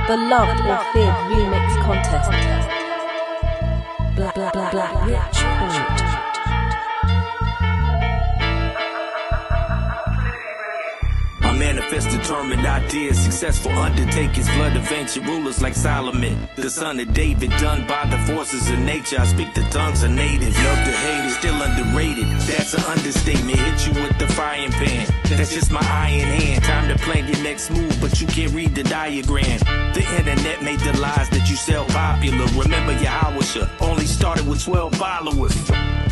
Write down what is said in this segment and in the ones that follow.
The Loved or Feared Remix Contest. Black Rich Court. Manifest determined ideas, successful undertakers, blood of ancient rulers like Solomon, the son of David, done by the forces of nature. I speak the tongues of native, love to hate it, still underrated. That's an understatement. Hit you with the frying pan. That's just my iron hand. Time to plan your next move, but you can't read the diagram. The internet made the lies that you sell popular. Remember Yahweh only started with 12 followers.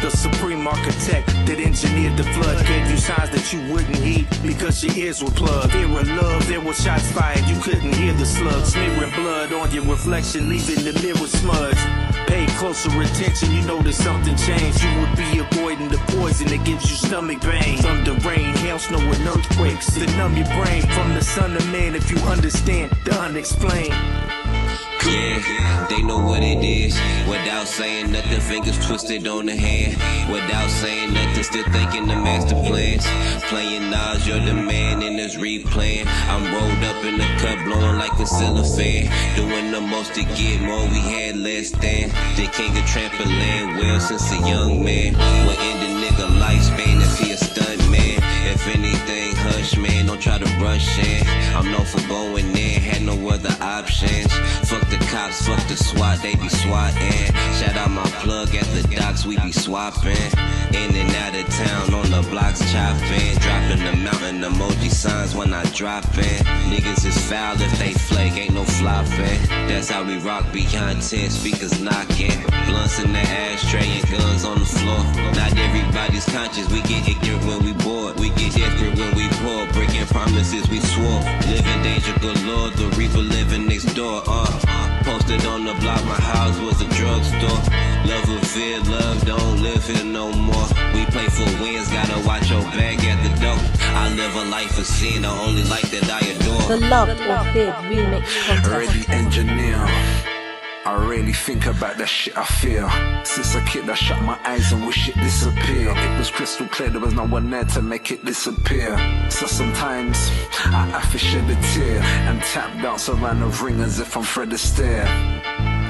The supreme architect that engineered the flood gave you signs that you wouldn't heed because your ears were plugged. Fear of love, there were shots fired, you couldn't hear the slugs. Smearing blood on your reflection, leaving the mirror smudged. Pay closer attention, you notice something changed. You would be avoiding the poison that gives you stomach pain. Thunder, rain, hail, snow, and earthquakes that numb your brain. From the son of man, if you understand the unexplained. Yeah, they know what it is. Without saying nothing, fingers twisted on the hand. Without saying nothing, still thinking the master plans. Playing Nas, you're the man in this replaying. I'm rolled up in the cup, blowing like a cellophane. Doing the most to get more, we had less than. The king of trampoline, well, since a young man. We'll end a nigga lifespan if he a stunt man. If anything, hush man, don't try to rush in. I'm known for going in, had no other options. Fuck the cops, fuck the SWAT, they be swatting. Shout out my plug at the docks, we be swapping. In and out of town on the blocks chopping. Dropping the mountain emoji signs when I drop in. Niggas is foul if they flake, ain't no flopping. That's how we rock behind 10 speakers knocking. Blunts in the ashtray and guns on the floor. Not everybody's conscious, we get ignorant when we bored. We get desperate when we poor, breaking promises we swore. Living danger galore, the reaper living next door. Posted on the block, my house was a drugstore. Love or fear, love don't live here no more. We play for wins, gotta watch your bag at the door. I live a life of sin, the only life that I adore. The Loved or Feared Remix Contest. Ready engineer. I really think about that shit I feel. Since a kid I shut my eyes and wish it disappeared. It was crystal clear, there was no one there to make it disappear. So sometimes I have to shed a tear and tap dance around the ring as if I'm Fred Astaire.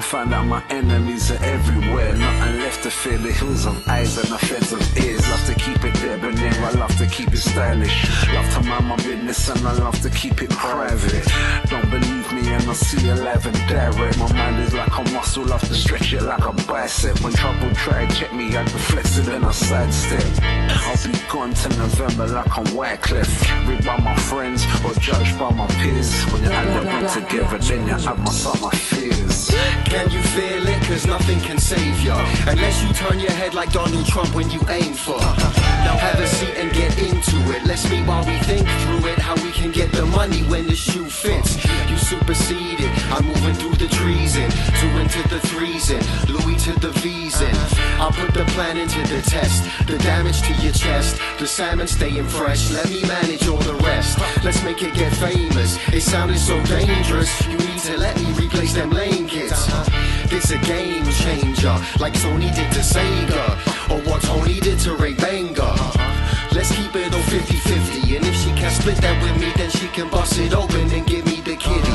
Find out my enemies are everywhere. Nothing left to fear, the hills of eyes and the feds of ears. Love to keep it debonair, I love to keep it stylish. Love to mind my business and I love to keep it private. Don't believe me and I see you live and direct. My mind is like a muscle, love to stretch it like a bicep. When trouble tried, check me, I'd reflex it and I sidestep. I'll be gone to November like I'm Wycliffe. Read by my friends or judged by my peers. When you add them all together, then you add my fears. Can you feel it? Cause nothing can save ya unless you turn your head like Donald Trump when you aim for. Now have a seat and get into it. Let's meet while we think through it. How we can get the money when the shoe fits. You superseded, I'm moving through the trees and 2 into the 3s and Louis to the V's and I'll put the plan into the test. The damage to your chest, the salmon staying fresh. Let me manage all the rest. Let's make it get famous. It sounded so dangerous. You need to let me replace them lane kids. This a game changer, like Sony did to Sega, or what Tony did to Ray Banga. Let's keep it on 50-50, and if she can split that with me, then she can bust it open and give me the kitty.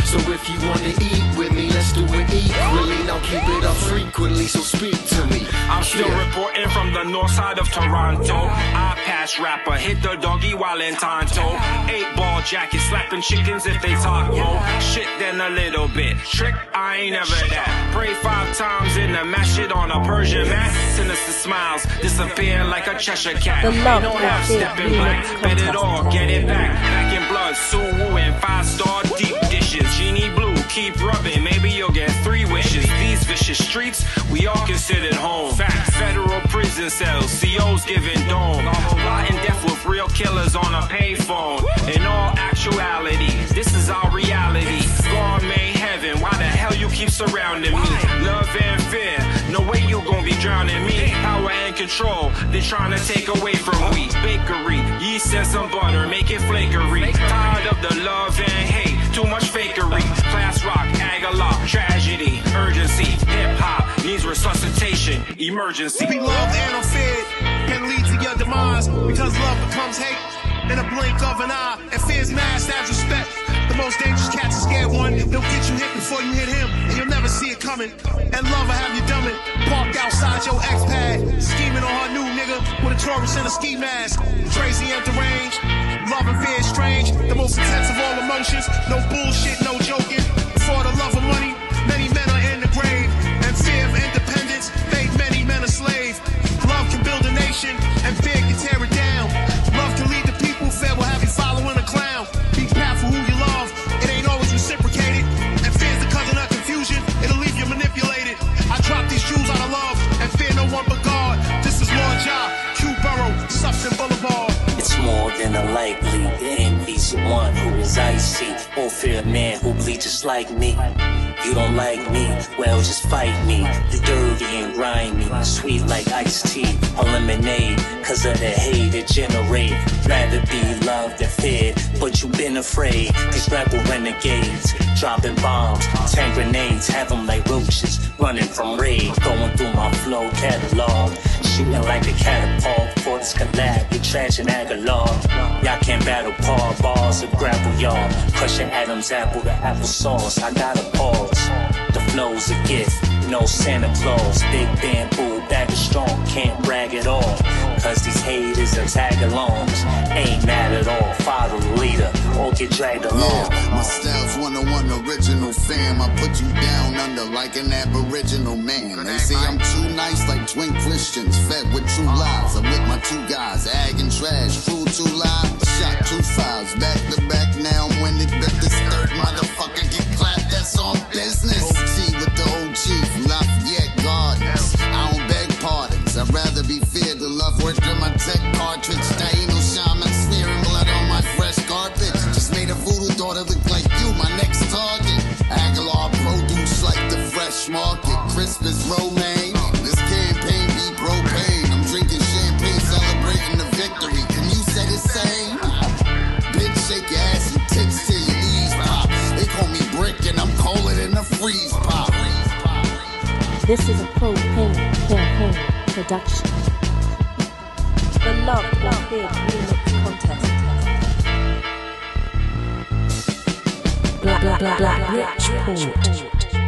So if you wanna eat with me, let's do it equally. Now keep it up frequently, so speak to me. I'm still reporting from the north side of Toronto. I pass rapper, hit the doggy while in Tonto. 8-ball jacket, slapping chickens if they talk more. Shit then a little bit. Trick, I ain't ever that. Pray 5 times in the mash it on a Persian mat. Sinister smiles, disappear like a Cheshire cat. The Loved don't or have Feared stepping back. Remix Bet it Contest. all, get it back. Back in blood, Suwu and 5-star deep dishes. Genie Blue, keep rubbing, maybe you'll get 3 wishes. These vicious streets, we all considered home. Fact, federal prison cells, COs giving dome. Plotting death with real killers on a payphone. In all actuality, this is our reality. God made heaven, why the hell you keep surrounding me? Love and fear, no way you gon' be drowning me. Power and control, they trying to take away from we. Bakery, yeast and some butter, make it flakery. Tired of the love and hate, too much fakery. Class rock, Agallah, tragedy, urgency. Hip-hop needs resuscitation, emergency. Be loved and unfeared can lead to your demise, because love becomes hate in a blink of an eye, and fear's masked as respect. The most dangerous cat's a scared one. He'll get you hit before you hit him, and you'll never see it coming. And love will have you dumbing. Parked outside your ex-pad, scheming on her new nigga with a Taurus and a ski mask. Crazy and deranged. Love and fear is strange. The most intense of all emotions. No bullshit, no joking. For the love of money, many men are in the grave. And fear of independence made many men a slave. Love can build a nation, and fear can tear it down. Love can lead the people, fear will have you following a clown. Be proud for who you love, it ain't always reciprocated. And fear's the cousin of confusion, it'll leave you manipulated. I drop these jewels out of love, and fear no one but God. This is Lord Jah, Q Borough, Suffton Boulevard. It's more than a likely. The envy's the one who is icy. Or fear a man who bleed just like me. You don't like me, well just fight me. You're dirty and grimy, sweet like iced tea or lemonade. Cause of the hate it generate. Rather be loved than feared, but you've been afraid. These rebel renegades, dropping bombs, 10 grenades, have them like roaches, running from raid. Going through my flow catalog, shooting like a catapult. For this collab, you trash and Aguilar. Y'all can't battle par bars or grapple y'all. Crush your Adam's apple to applesauce. I gotta pause. The flow's a gift, no Santa Claus. Big bamboo, bag of strong, can't brag at all. Cause these haters are tag-alongs. Ain't mad at all, follow the leader or get dragged along. Yeah, my style's 101 original fam. I put you down under like an aboriginal man. They say I'm too nice like twin Christians, fed with true lies. I'm with my two guys, ag and trash, true too live. Shot 2 files, back to back now. I'm winning, bet this third motherfucker get clapped, that's on business. OT with the old chief, Lafayette Gardens. I don't beg pardons, I'd rather be feared than love. Worked on my tech cartridge, there ain't no shaman smearing blood on my fresh carpet. Just made a voodoo daughter look like you, my next target. Aguilar produce like the fresh market. Christmas romaine, this campaign be propane. I'm drinking champagne, celebrating the victory. Can you say the same? Bitch, shake your ass and tits till your knees pop. They call me brick and I'm colder than a freeze pop. This is a propane campaign production. The Love Beard Remix Contest. Black Rich Port.